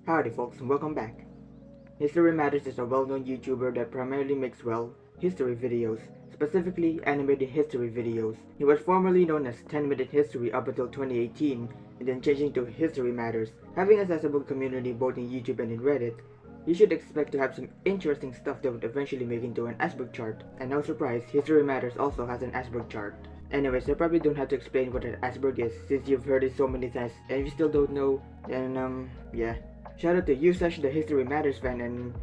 Howdy folks and welcome back. History Matters is a well-known YouTuber that primarily makes, history videos, specifically animated history videos. He was formerly known as 10-Minute History up until 2018 and then changing to History Matters. Having a sizable community both in YouTube and in Reddit, you should expect to have some interesting stuff that would eventually make into an iceberg chart. And no surprise, History Matters also has an iceberg chart. Anyways, I probably don't have to explain what an iceberg is since you've heard it so many times and if you still don't know, then yeah. Shout out to the History Matters fan, and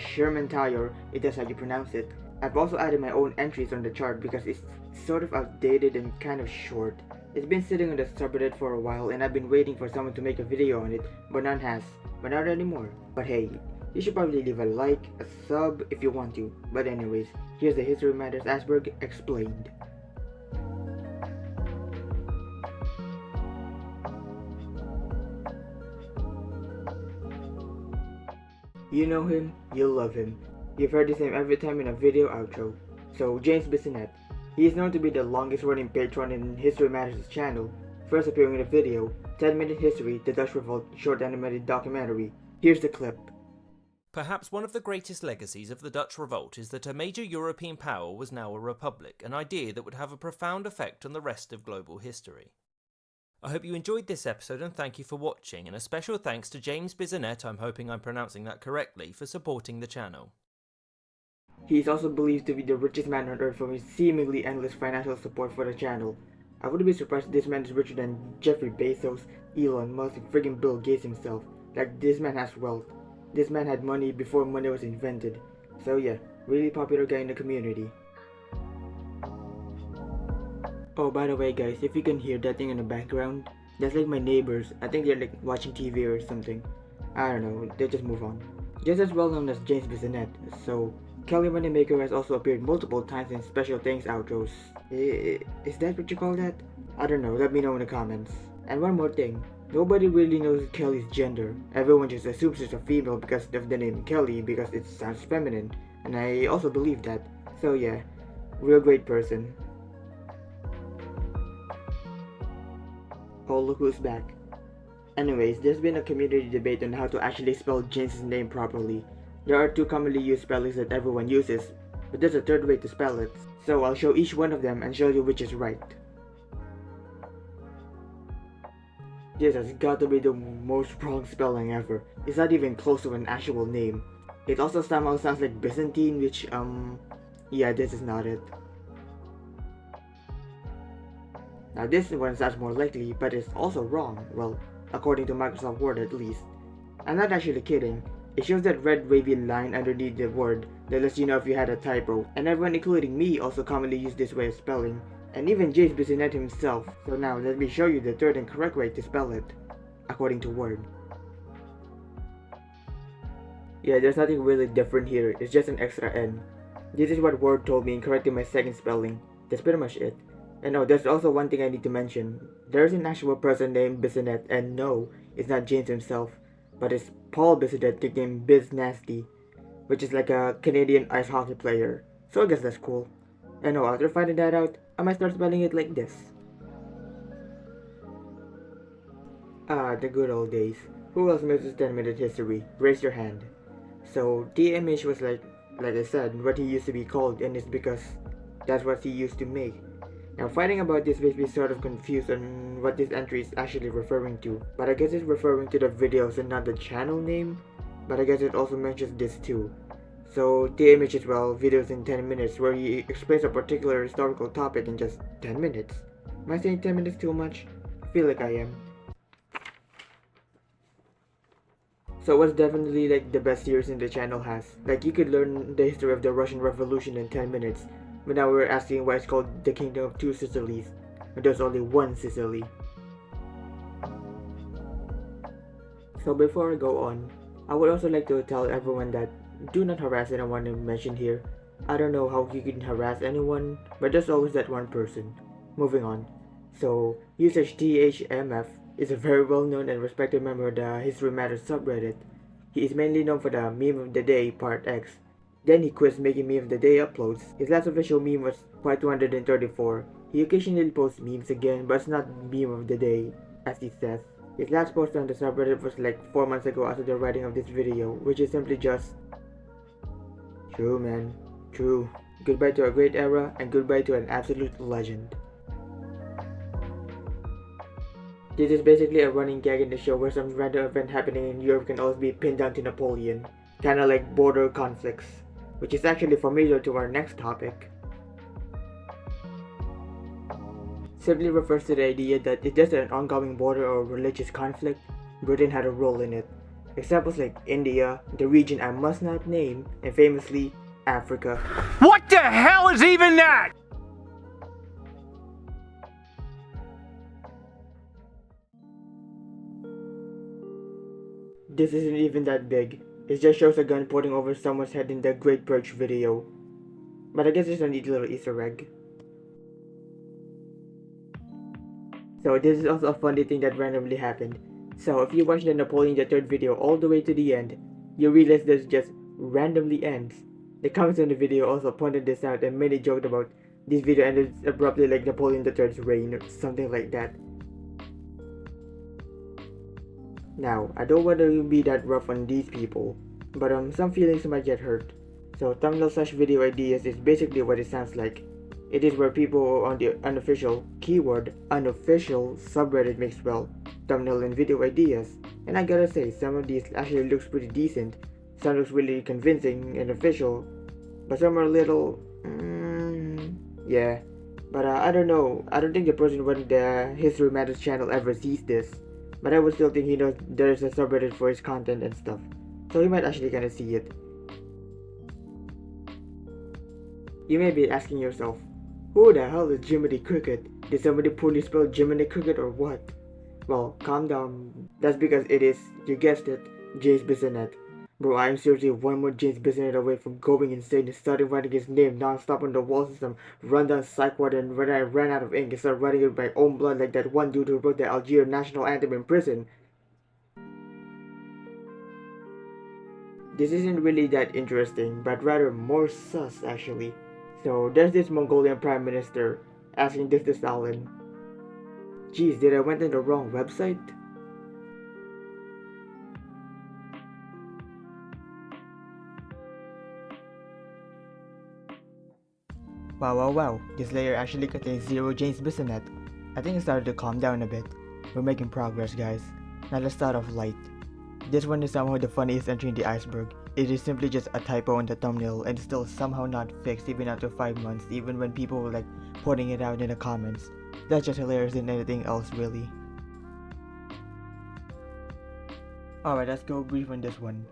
Sherman Tyre, if that's how you pronounce it. I've also added my own entries on the chart because it's sort of outdated and kind of short. It's been sitting on the subreddit for a while and I've been waiting for someone to make a video on it, but none has. But not anymore. But hey, you should probably leave a like, a sub if you want to. But anyways, here's the History Matters Iceberg explained. You know him, you'll love him. You've heard his name every time in a video outro. So, James Binet. He is known to be the longest running patron in History Matters' channel, first appearing in a video, 10-Minute History, the Dutch Revolt short animated documentary. Here's the clip. Perhaps one of the greatest legacies of the Dutch Revolt is that a major European power was now a republic, an idea that would have a profound effect on the rest of global history. I hope you enjoyed this episode and thank you for watching, and a special thanks to James Binet, I'm hoping I'm pronouncing that correctly, for supporting the channel. He is also believed to be the richest man on earth for his seemingly endless financial support for the channel. I wouldn't be surprised if this man is richer than Jeffrey Bezos, Elon Musk, and friggin' Bill Gates himself. Like, this man has wealth. This man had money before money was invented. So yeah, really popular guy in the community. Oh, by the way guys, if you can hear that thing in the background, that's like my neighbors. I think they're like watching TV or something. I don't know, they just move on. Just as well known as James Binet, so Kelly Moneymaker has also appeared multiple times in special thanks outros. Is that what you call that? I don't know, let me know in the comments. And one more thing, nobody really knows Kelly's gender. Everyone just assumes she's a female because of the name Kelly because it sounds feminine. And I also believe that. So yeah, real great person. Oh, look who's back. Anyways, there's been a community debate on how to actually spell James's name properly. There are two commonly used spellings that everyone uses, but there's a third way to spell it. So I'll show each one of them and show you which is right. This has got to be the most wrong spelling ever. It's not even close to an actual name. It also somehow sounds like Byzantine, which yeah, this is not it. Now this one sounds more likely, but it's also wrong, well, according to Microsoft Word at least. I'm not actually kidding, it shows that red wavy line underneath the word that lets you know if you had a typo, and everyone including me also commonly use this way of spelling, and even James Binet himself. So now let me show you the third and correct way to spell it, according to Word. Yeah, there's nothing really different here, it's just an extra N. This is what Word told me in correcting my second spelling. That's pretty much it. And no, there's also one thing I need to mention. There's an actual person named Binet, and no, it's not James himself, but it's Paul Binet, nicknamed Biz Nasty, which is like a Canadian ice hockey player. So I guess that's cool. And no, after finding that out, I might start spelling it like this. Ah, the good old days. Who else misses 10-minute history? Raise your hand. So, TMH was like I said, what he used to be called, and it's because that's what he used to make. Now, fighting about this makes me sort of confused on what this entry is actually referring to, but I guess it's referring to the videos and not the channel name, but I guess it also mentions this too. So, TMH is, well, videos in 10 minutes where he explains a particular historical topic in just 10 minutes. Am I saying 10 minutes too much? I feel like I am. So it was definitely like the best series in the channel has. Like, you could learn the history of the Russian Revolution in 10 minutes. But now we're asking why it's called the Kingdom of Two Sicilies, when there's only one Sicily. So before I go on, I would also like to tell everyone that do not harass anyone mentioned here. I don't know how you can harass anyone, but there's always that one person. Moving on. So, usage THMF is a very well known and respected member of the History Matters subreddit. He is mainly known for the Meme of the Day Part X. Then he quits making Meme of the Day uploads. His last official meme was Part 234. He occasionally posts memes again, but it's not Meme of the Day, as he says. His last post on the subreddit was like 4 months ago after the writing of this video, which is simply just, "True man, true. Goodbye to a great era and goodbye to an absolute legend." This is basically a running gag in the show where some random event happening in Europe can always be pinned down to Napoleon, kinda like border conflicts, which is actually familiar to our next topic. Simply refers to the idea that if there's an ongoing border or religious conflict, Britain had a role in it. Examples like India, the region I must not name, and famously, Africa. What the hell is even that? This isn't even that big. It just shows a gun pointing over someone's head in the Great Purge video. But I guess it's a neat little Easter egg. So this is also a funny thing that randomly happened. So if you watch the Napoleon III video all the way to the end, you realize this just randomly ends. The comments on the video also pointed this out and many joked about this video ended abruptly like Napoleon III's reign or something like that. Now, I don't want to be that rough on these people, but some feelings might get hurt. So thumbnail/video ideas is basically what it sounds like. It is where people on the unofficial, keyword unofficial subreddit makes thumbnail and video ideas. And I gotta say, some of these actually looks pretty decent. Some looks really convincing and official, but some are a little, yeah. But I don't know. I don't think the person running the History Matters channel ever sees this. But I would still think he knows there's a subreddit for his content and stuff. So he might actually kinda see it. You may be asking yourself, who the hell is Jiminy Cricket? Did somebody poorly spell Jiminy Cricket or what? Well, calm down. That's because it is, you guessed it, James Binet. Bro, I'm seriously one more James Binet away from going insane and starting writing his name non-stop on the walls of some rundown psych ward, and when I ran out of ink and started writing it with my own blood like that one dude who wrote the Algeria national anthem in prison. This isn't really that interesting, but rather more sus actually. So there's this Mongolian prime minister asking this to Stalin. Geez, did I went in the wrong website? Wow, this layer actually contains 0 James Binet. I think it started to calm down a bit. We're making progress, guys. Now let's start off light. This one is somehow the funniest entry in the iceberg. It is simply just a typo in the thumbnail and still somehow not fixed even after 5 months, even when people were like pointing it out in the comments. That's just hilarious than anything else really. Alright, let's go brief on this one.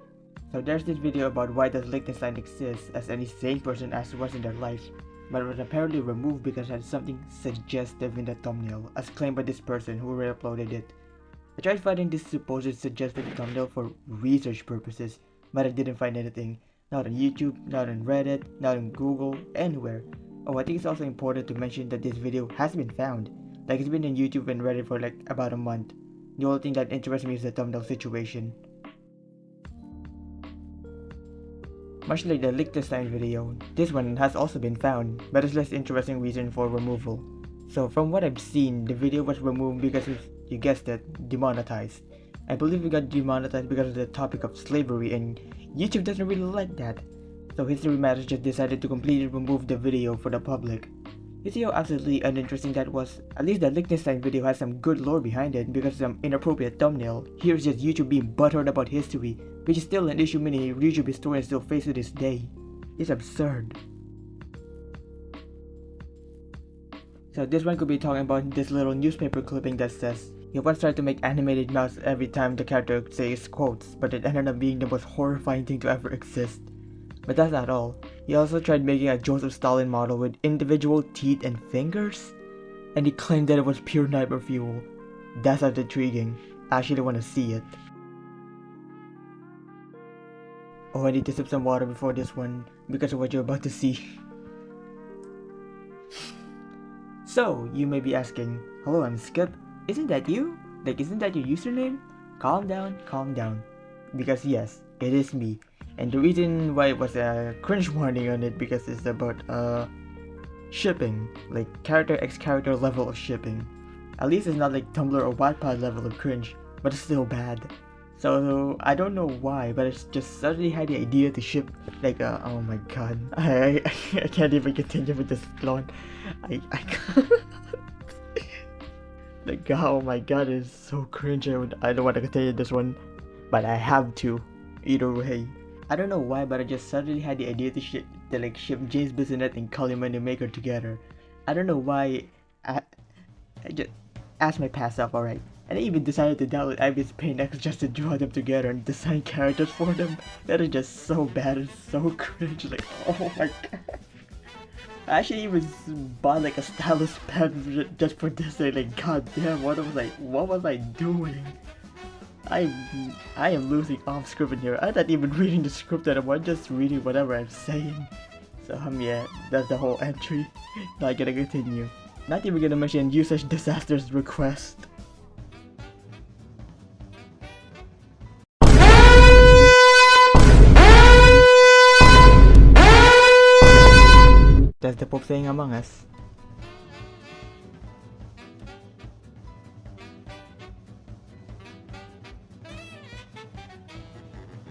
So there's this video about why does Liechtenstein exist, as any sane person asked what's in their life, but it was apparently removed because it had something suggestive in the thumbnail, as claimed by this person who re-uploaded it. I tried finding this supposed suggestive thumbnail for research purposes, but I didn't find anything. Not on YouTube, not on Reddit, not on Google, anywhere. Oh, I think it's also important to mention that this video has been found. Like, it's been on YouTube and Reddit for like about a month. The only thing that interests me is the thumbnail situation. Much like the Liechtenstein video, this one has also been found, but it's less interesting reason for removal. So from what I've seen, the video was removed because it's, you guessed it, demonetized. I believe it got demonetized because of the topic of slavery, and YouTube doesn't really like that. So History Matters just decided to completely remove the video for the public. You see how absolutely uninteresting that was? At least the Liechtenstein video has some good lore behind it because of some inappropriate thumbnail. Here's just YouTube being butthurt about history, which is still an issue many YouTube historians still face to this day. It's absurd. So this one could be talking about this little newspaper clipping that says, he once tried to make animated mouths every time the character says quotes, but it ended up being the most horrifying thing to ever exist. But that's not all. He also tried making a Joseph Stalin model with individual teeth and fingers, and he claimed that it was pure nightmare fuel. That's not intriguing. I actually want to see it. Oh, I need to sip some water before this one because of what you're about to see. So, you may be asking, hello, I'm Skip. Isn't that you? Like, isn't that your username? Calm down. Because yes, it is me. And the reason why it was a cringe warning on it because it's about shipping, like character x character level of shipping. At least it's not like Tumblr or Wattpad level of cringe, but but it's still bad. So I don't know why, but I just suddenly had the idea to ship like oh my god, I can't even continue with this plot. I can't. Like, oh my god, it's so cringe. I don't want to continue this one, but I have to. Either way, I don't know why, but I just suddenly had the idea to ship James Bissonette and Cully Moneymaker together. I don't know why. I just asked my past self, alright. And I even decided to download Ivy's Paint X just to draw them together and design characters for them. That is just so bad and so cringe. Like, oh my god. I actually even bought like a stylus pen just for this. Like, god damn, what was I doing? I am losing off script in here. I'm not even reading the script anymore. I'm just reading whatever I'm saying. So yeah, that's the whole entry. Now I gotta continue. Not even gonna mention usage disasters request. That's the Pope saying Among Us.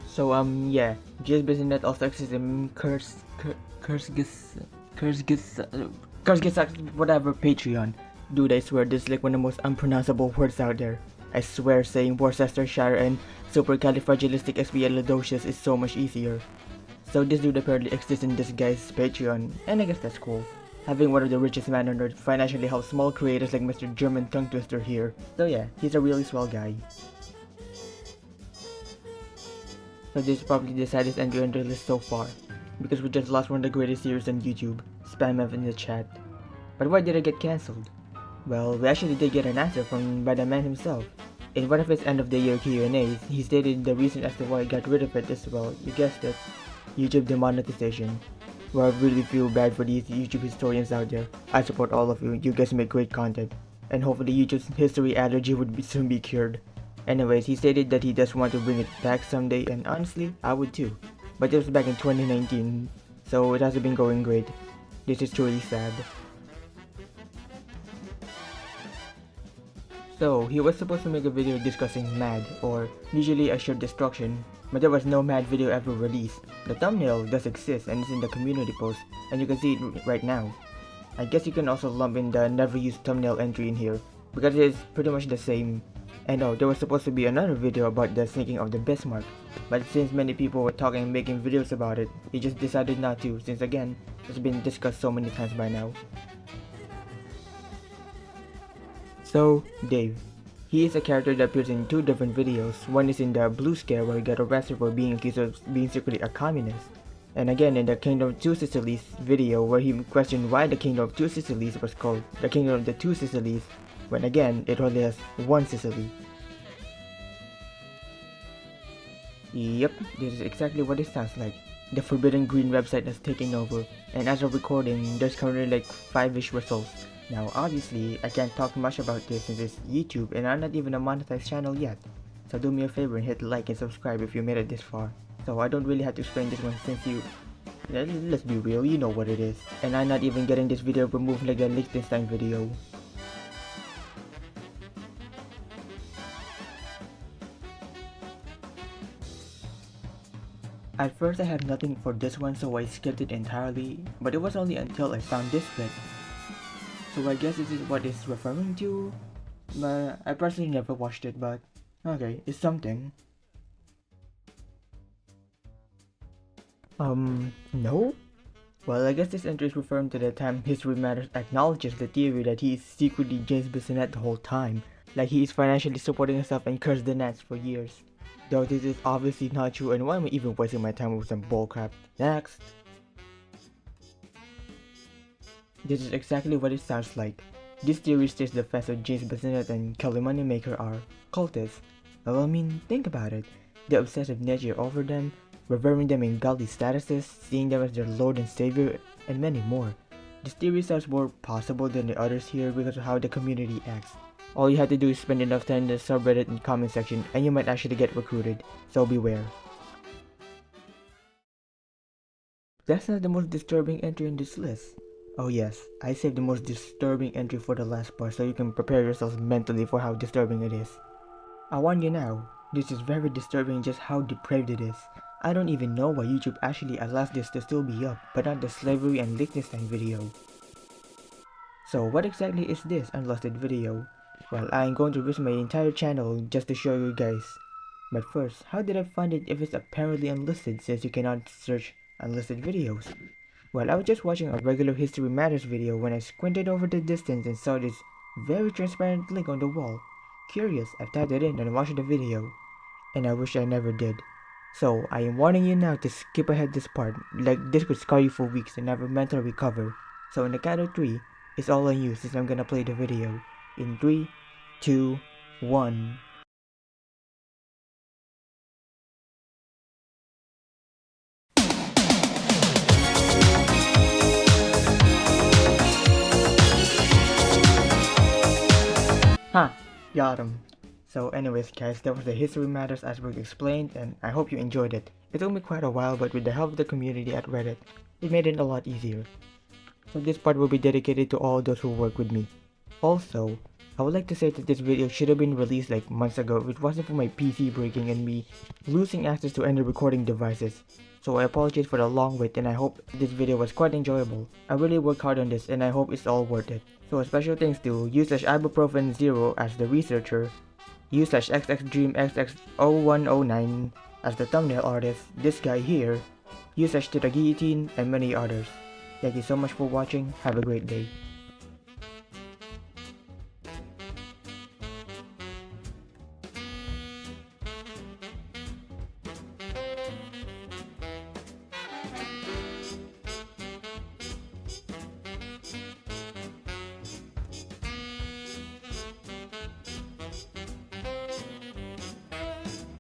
So yeah, James Bissonette also exists in Curse whatever Patreon. Dude, I swear this is like one of the most unpronounceable words out there. I swear saying Worcestershire and supercalifragilisticexpialidocious is so much easier. So this dude apparently exists in this guy's Patreon, and I guess that's cool. Having one of the richest men on earth financially helps small creators like Mr. German Tongue Twister here. So yeah, he's a really swell guy. So this is probably the saddest entry on the list so far, because we just lost one of the greatest series on YouTube. Spam F in the chat. But why did it get cancelled? Well, we actually did get an answer by the man himself. In one of his end of the year Q&As, he stated the reason as to why he got rid of it is, well, you guessed it, YouTube demonetization. Well, I really feel bad for these YouTube historians out there. I support all of you. You guys make great content, and hopefully YouTube's history allergy would soon be cured. Anyways, he stated that he does want to bring it back someday, and honestly, I would too. But this was back in 2019, so it hasn't been going great. This is truly sad. So, he was supposed to make a video discussing MAD, or Mutually Assured Destruction, but there was no MAD video ever released. The thumbnail does exist and is in the community post, and you can see it right now. I guess you can also lump in the never used thumbnail entry in here, because it is pretty much the same. And oh, there was supposed to be another video about the sinking of the Bismarck, but since many people were talking and making videos about it, he just decided not to, since again, it's been discussed so many times by now. So, Dave. He is a character that appears in two different videos. One is in the Blue Scare where he got arrested for being accused of being secretly a communist. And again in the Kingdom of Two Sicilies video where he questioned why the Kingdom of Two Sicilies was called the Kingdom of the Two Sicilies, when again it only has one Sicily. Yep, this is exactly what it sounds like. The Forbidden Green website has taken over, and as of recording, there's currently like 5-ish results. Now obviously, I can't talk much about this since it's YouTube and I'm not even a monetized channel yet. So do me a favor and hit like and subscribe if you made it this far. So I don't really have to explain this one since let's be real, you know what it is. And I'm not even getting this video removed like the Liechtenstein video. At first I had nothing for this one, so I skipped it entirely, but it was only until I found this bit. So I guess this is what it's referring to, but I personally never watched it, but okay, it's something. No? Well, I guess this entry is referring to the time History Matters acknowledges the theory that he is secretly James Bissonette the whole time, like he is financially supporting himself and cursed the Nats for years. Though this is obviously not true, and why am I even wasting my time with some bullcrap? Next! This is exactly what it sounds like. This theory states the fans of James Bissonette and Kelly Moneymaker are cultists. Well, I mean, think about it. The obsessive nature over them, revering them in godly statuses, seeing them as their lord and savior, and many more. This theory sounds more possible than the others here because of how the community acts. All you have to do is spend enough time in the subreddit and comment section and you might actually get recruited, so beware. That's not the most disturbing entry on this list. Oh yes, I saved the most disturbing entry for the last part so you can prepare yourselves mentally for how disturbing it is. I warn you now, this is very disturbing just how depraved it is. I don't even know why YouTube actually allows this to still be up, but not the slavery and Liechtenstein video. So what exactly is this unlisted video? Well, I'm going to risk my entire channel just to show you guys. But first, how did I find it if it's apparently unlisted since you cannot search unlisted videos? Well, I was just watching a regular History Matters video when I squinted over the distance and saw this very transparent link on the wall. Curious, I typed it in and watched the video. And I wish I never did. So, I am warning you now to skip ahead this part, like this could scar you for weeks and never mentally recover. So in the count of 3, it's all on you since I'm gonna play the video. In 3, 2, 1... Huh, got him. So anyways guys, that was the History Matters Iceberg explained, and I hope you enjoyed it. It took me quite a while, but with the help of the community at Reddit, it made it a lot easier. So this part will be dedicated to all those who work with me. Also, I would like to say that this video should have been released like months ago if it wasn't for my PC breaking and me losing access to any recording devices. So I apologize for the long wait, and I hope this video was quite enjoyable. I really worked hard on this and I hope it's all worth it. So a special thanks to u/ibuprofen0 as the researcher, u/xxdreamxx0109 as the thumbnail artist, this guy here, u/titaguillotine, and many others. Thank you so much for watching, have a great day.